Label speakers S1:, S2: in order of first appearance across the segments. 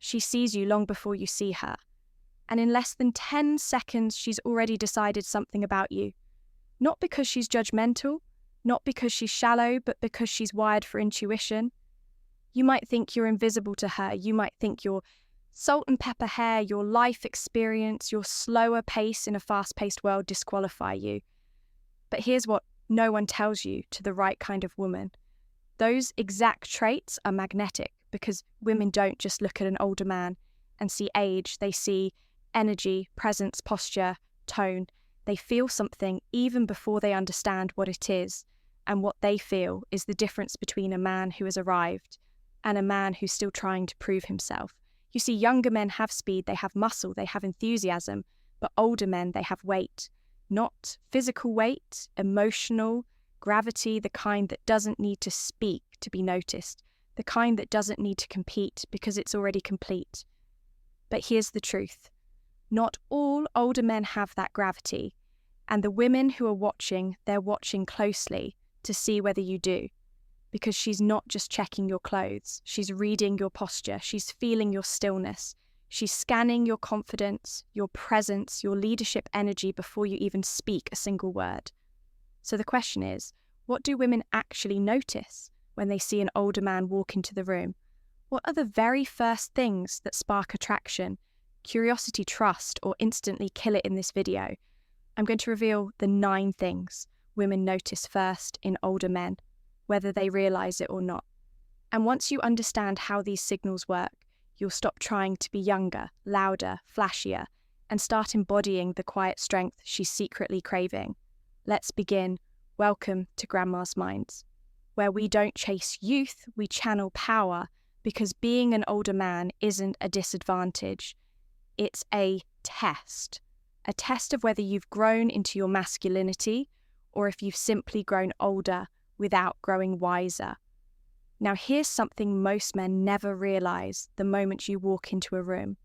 S1: She sees you long before you see her. And in less than 10 seconds, she's already decided something about you. Not because she's judgmental, not because she's shallow, but because she's wired for intuition. You might think you're invisible to her. You might think your salt and pepper hair, your life experience, your slower pace in a fast-paced world disqualify you. But here's what no one tells you to the right kind of woman. Those exact traits are magnetic because women don't just look at an older man and see age. They see energy, presence, posture, tone. They feel something even before they understand what it is. And what they feel is the difference between a man who has arrived and a man who's still trying to prove himself. You see, younger men have speed, they have muscle, they have enthusiasm, but older men, they have weight. Not physical weight, emotional, gravity, the kind that doesn't need to speak to be noticed, the kind that doesn't need to compete because it's already complete. But here's the truth. Not all older men have that gravity, and the women who are watching, they're watching closely to see whether you do. Because she's not just checking your clothes, she's reading your posture, she's feeling your stillness, she's scanning your confidence, your presence, your leadership energy before you even speak a single word. So the question is, what do women actually notice when they see an older man walk into the room? What are the very first things that spark attraction, curiosity, trust, or instantly kill it in this video? I'm going to reveal the 9 things women notice first in older men, whether they realize it or not. And once you understand how these signals work, you'll stop trying to be younger, louder, flashier, and start embodying the quiet strength she's secretly craving. Let's begin. Welcome to Grandma's Minds, where we don't chase youth, we channel power, because being an older man isn't a disadvantage. It's a test of whether you've grown into your masculinity or if you've simply grown older without growing wiser. Now, here's something most men never realize the moment you walk into a room.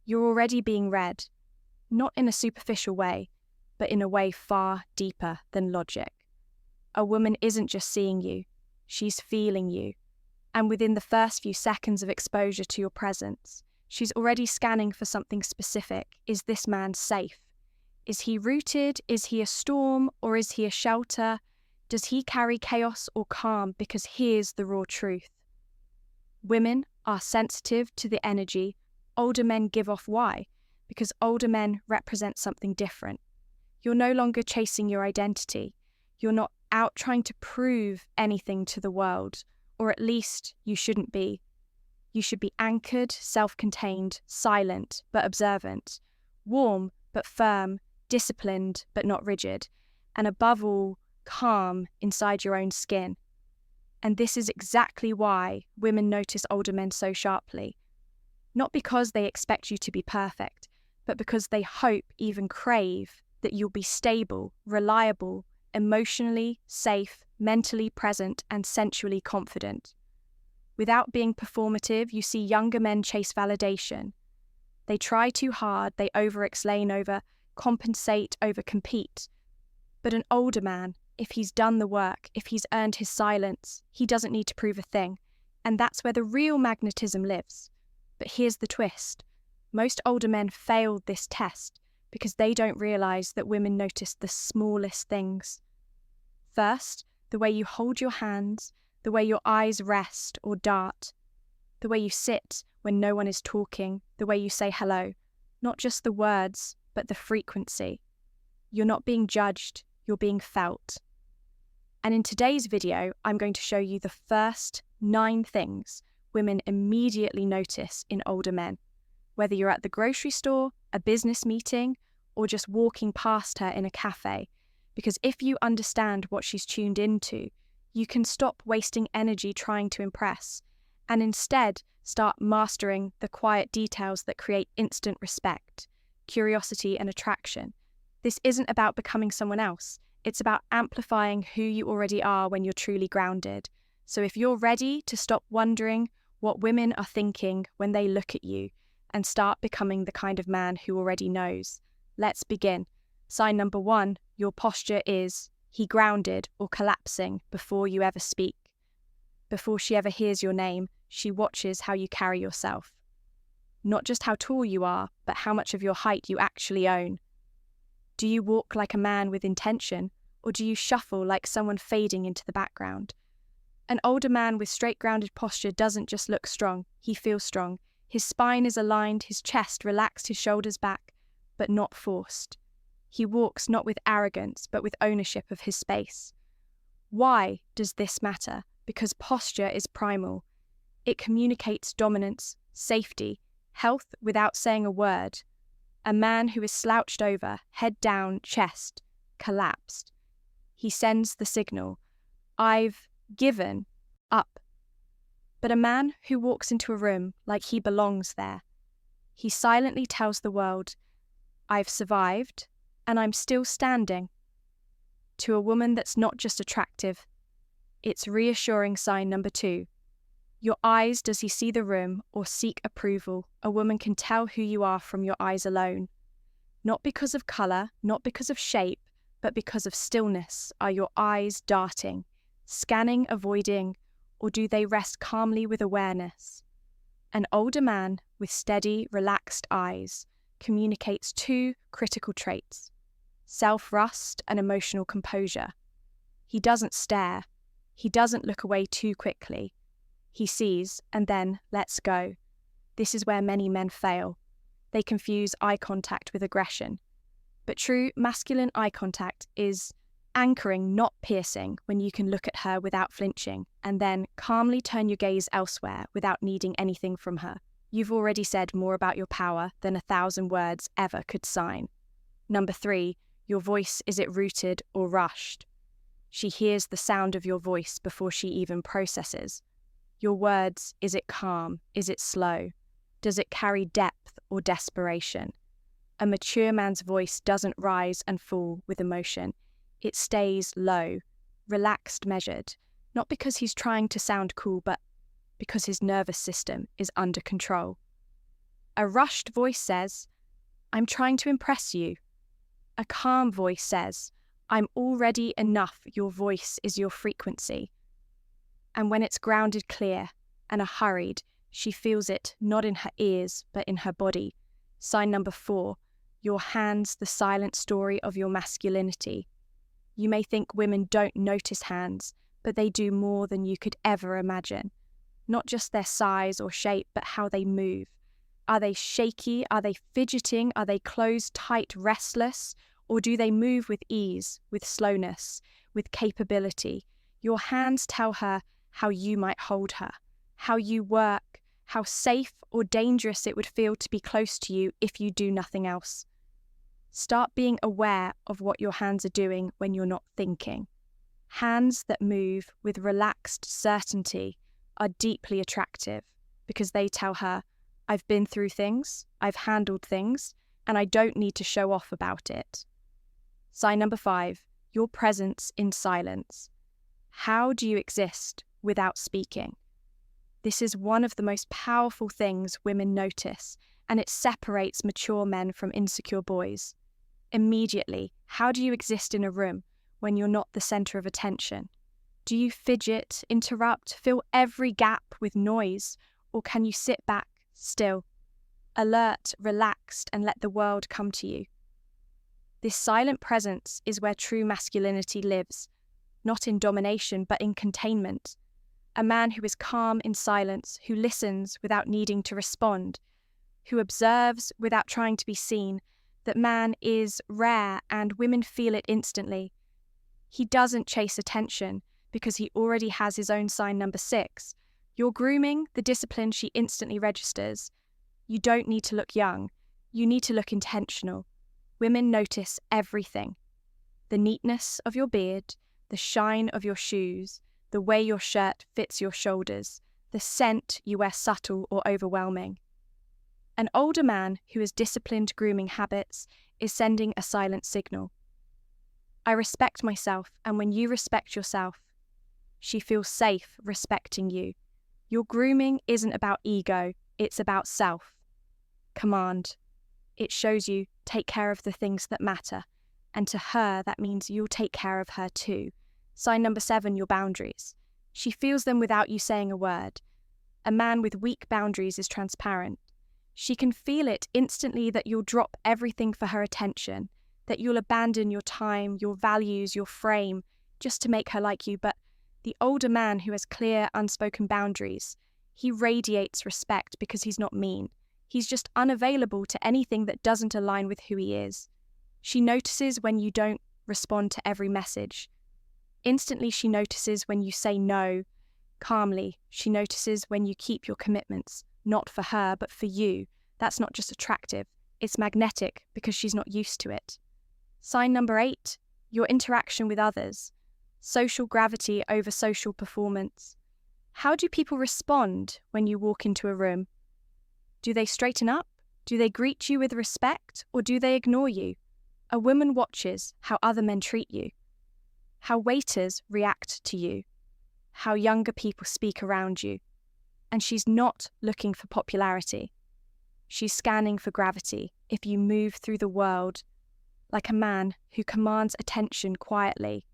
S1: You're already being read, not in a superficial way, but in a way far deeper than logic. A woman isn't just seeing you, she's feeling you. And within the first few seconds of exposure to your presence, she's already scanning for something specific. Is this man safe? Is he rooted? Is he a storm? Or is he a shelter? Does he carry chaos or calm? Because here's the raw truth. Women are sensitive to the energy older men give off. Why? Because older men represent something different. You're no longer chasing your identity. You're not out trying to prove anything to the world, or at least you shouldn't be. You should be anchored, self-contained, silent but observant, warm but firm, disciplined but not rigid, and above all, calm inside your own skin. And this is exactly why women notice older men so sharply. Not because they expect you to be perfect, but because they hope, even crave, that you'll be stable, reliable, emotionally safe, mentally present, and sensually confident. Without being performative, you see younger men chase validation. They try too hard, they over-explain, over-compensate, over-compete. But an older man, if he's done the work, if he's earned his silence, he doesn't need to prove a thing. And that's where the real magnetism lives. But here's the twist. Most older men failed this test because they don't realize that women notice the smallest things. First, the way you hold your hands, the way your eyes rest or dart, the way you sit when no one is talking, the way you say hello. Not just the words, but the frequency. You're not being judged, you're being felt. And in today's video, I'm going to show you the first 9 things women immediately notice in older men. Whether you're at the grocery store, a business meeting, or just walking past her in a cafe. Because if you understand what she's tuned into, you can stop wasting energy trying to impress, and instead start mastering the quiet details that create instant respect, curiosity, and attraction. This isn't about becoming someone else. It's about amplifying who you already are when you're truly grounded. So if you're ready to stop wondering what women are thinking when they look at you and start becoming the kind of man who already knows, let's begin. Sign number 1, your posture is he grounded or collapsing before you ever speak. Before she ever hears your name, she watches how you carry yourself. not just how tall you are, but how much of your height you actually own. Do you walk like a man with intention, or do you shuffle like someone fading into the background? An older man with straight grounded posture doesn't just look strong, he feels strong. His spine is aligned, his chest relaxed, his shoulders back, but not forced. He walks not with arrogance, but with ownership of his space. Why does this matter? Because posture is primal. It communicates dominance, safety, health without saying a word. A man who is slouched over, head down, chest collapsed. He sends the signal, I've given up. But a man who walks into a room like he belongs there, he silently tells the world, I've survived, and I'm still standing. To a woman that's not just attractive, it's reassuring sign number 2. Your eyes, does he see the room or seek approval? A woman can tell who you are from your eyes alone. Not because of colour, not because of shape, but because of stillness. Are your eyes darting, scanning, avoiding, or do they rest calmly with awareness? An older man with steady, relaxed eyes communicates 2 critical traits: self-rust and emotional composure. He doesn't stare. He doesn't look away too quickly. He sees and then lets go. This is where many men fail. They confuse eye contact with aggression. But true masculine eye contact is anchoring, not piercing, when you can look at her without flinching and then calmly turn your gaze elsewhere without needing anything from her. You've already said more about your power than 1,000 words ever could sign. Number 3, your voice, is it rooted or rushed? She hears the sound of your voice before she even processes. Your words, is it calm? Is it slow? Does it carry depth or desperation? A mature man's voice doesn't rise and fall with emotion. It stays low, relaxed, measured, not because he's trying to sound cool, but because his nervous system is under control. A rushed voice says, I'm trying to impress you. A calm voice says, I'm already enough. Your voice is your frequency. And when it's grounded, clear, and hurried, she feels it not in her ears, but in her body. Sign number 4, your hands, the silent story of your masculinity. You may think women don't notice hands, but they do more than you could ever imagine. Not just their size or shape, but how they move. Are they shaky? Are they fidgeting? Are they closed, tight, restless? Or do they move with ease, with slowness, with capability? Your hands tell her how you might hold her, how you work, how safe or dangerous it would feel to be close to you if you do nothing else. Start being aware of what your hands are doing when you're not thinking. Hands that move with relaxed certainty are deeply attractive because they tell her, I've been through things, I've handled things, and I don't need to show off about it. Sign number 5, your presence in silence. How do you exist without speaking? This is one of the most powerful things women notice, and it separates mature men from insecure boys. Immediately, how do you exist in a room when you're not the center of attention? Do you fidget, interrupt, fill every gap with noise, or can you sit back, still, alert, relaxed, and let the world come to you? This silent presence is where true masculinity lives, not in domination, but in containment. A man who is calm in silence, who listens without needing to respond, who observes without trying to be seen. That man is rare, and women feel it instantly. He doesn't chase attention because he already has his own sign number 6. Your grooming, the discipline she instantly registers. You don't need to look young. You need to look intentional. Women notice everything. The neatness of your beard, the shine of your shoes, the way your shirt fits your shoulders, the scent you wear subtle or overwhelming. An older man who has disciplined grooming habits is sending a silent signal. I respect myself, and when you respect yourself, she feels safe respecting you. Your grooming isn't about ego, it's about self. Command. It shows you take care of the things that matter, and to her that means you'll take care of her too. Sign number 7, your boundaries. She feels them without you saying a word. A man with weak boundaries is transparent. She can feel it instantly that you'll drop everything for her attention, that you'll abandon your time, your values, your frame, just to make her like you. But the older man who has clear, unspoken boundaries, he radiates respect because he's not mean. He's just unavailable to anything that doesn't align with who he is. She notices when you don't respond to every message. Instantly, she notices when you say no. Calmly, she notices when you keep your commitments, not for her, but for you. That's not just attractive, it's magnetic because she's not used to it. Sign number 8, your interaction with others. Social gravity over social performance. How do people respond when you walk into a room? Do they straighten up? Do they greet you with respect, or do they ignore you? A woman watches how other men treat you, how waiters react to you, how younger people speak around you. And she's not looking for popularity. She's scanning for gravity. If you move through the world like a man who commands attention quietly,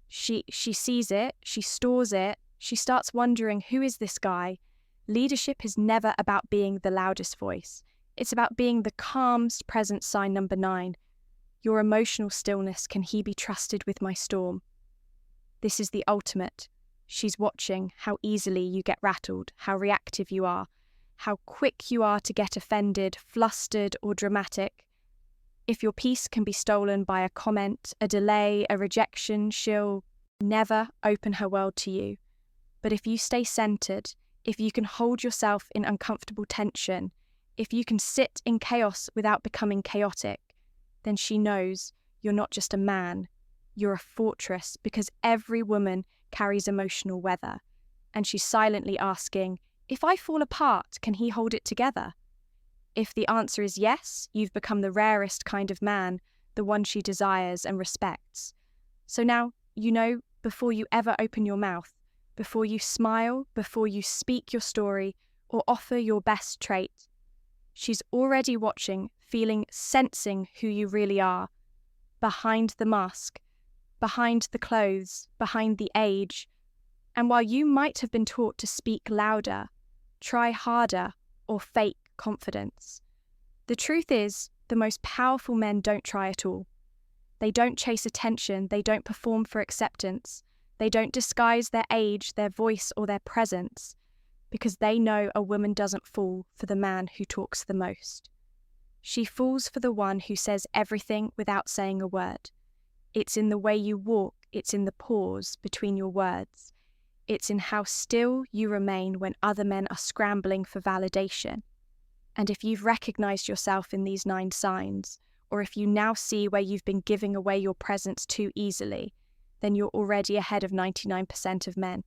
S1: she sees it, she stores it, she starts wondering, who is this guy? Leadership is never about being the loudest voice. It's about being the calmest present. Sign number 9. Your emotional stillness. Can he be trusted with my storm? This is the ultimate. She's watching how easily you get rattled, how reactive you are, how quick you are to get offended, flustered, or dramatic. If your peace can be stolen by a comment, a delay, a rejection, she'll never open her world to you. But if you stay centered, if you can hold yourself in uncomfortable tension, if you can sit in chaos without becoming chaotic, then she knows you're not just a man, you're a fortress, because every woman carries emotional weather. And she's silently asking, if I fall apart, can he hold it together? If the answer is yes, you've become the rarest kind of man, the one she desires and respects. So now, you know, before you ever open your mouth, before you smile, before you speak your story or offer your best trait, she's already watching, feeling, sensing who you really are. Behind the mask, behind the clothes, behind the age. And while you might have been taught to speak louder, try harder, or fake confidence, the truth is, the most powerful men don't try at all. They don't chase attention, they don't perform for acceptance, they don't disguise their age, their voice, or their presence, because they know a woman doesn't fall for the man who talks the most. She falls for the one who says everything without saying a word. It's in the way you walk, it's in the pause between your words. It's in how still you remain when other men are scrambling for validation. And if you've recognized yourself in these 9 signs, or if you now see where you've been giving away your presence too easily, then you're already ahead of 99% of men.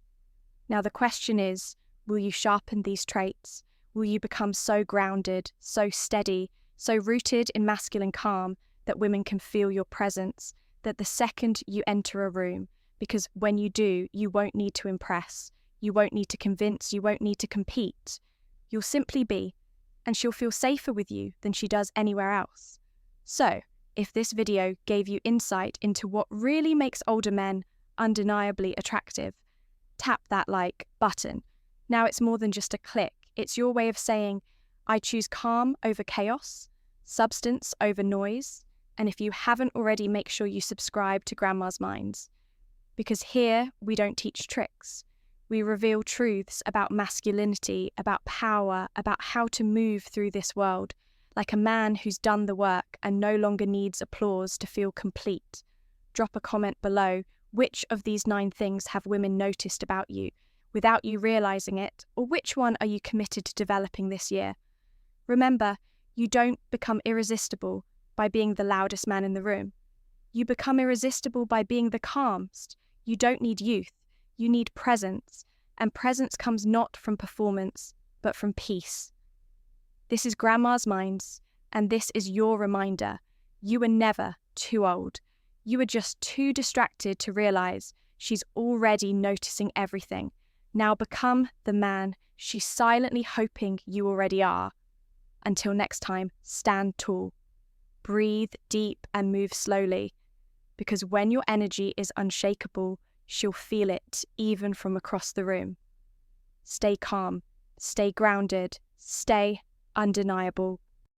S1: Now the question is, will you sharpen these traits? Will you become so grounded, so steady, so rooted in masculine calm that women can feel your presence, that the second you enter a room, because when you do, you won't need to impress, you won't need to convince, you won't need to compete. You'll simply be, and she'll feel safer with you than she does anywhere else. So, if this video gave you insight into what really makes older men undeniably attractive, tap that like button. Now it's more than just a click. It's your way of saying, I choose calm over chaos, substance over noise, and if you haven't already, make sure you subscribe to Grandma's Minds. Because here, we don't teach tricks. We reveal truths about masculinity, about power, about how to move through this world, like a man who's done the work and no longer needs applause to feel complete. Drop a comment below. Which of these 9 things have women noticed about you without you realizing it, or which one are you committed to developing this year? Remember, you don't become irresistible by being the loudest man in the room. You become irresistible by being the calmest. You don't need youth, you need presence, and presence comes not from performance, but from peace. This is Grandma's Minds, and this is your reminder. You are never too old. You are just too distracted to realize she's already noticing everything. Now become the man she's silently hoping you already are. Until next time, stand tall. Breathe deep and move slowly, because when your energy is unshakable, she'll feel it even from across the room. Stay calm, stay grounded, stay undeniable.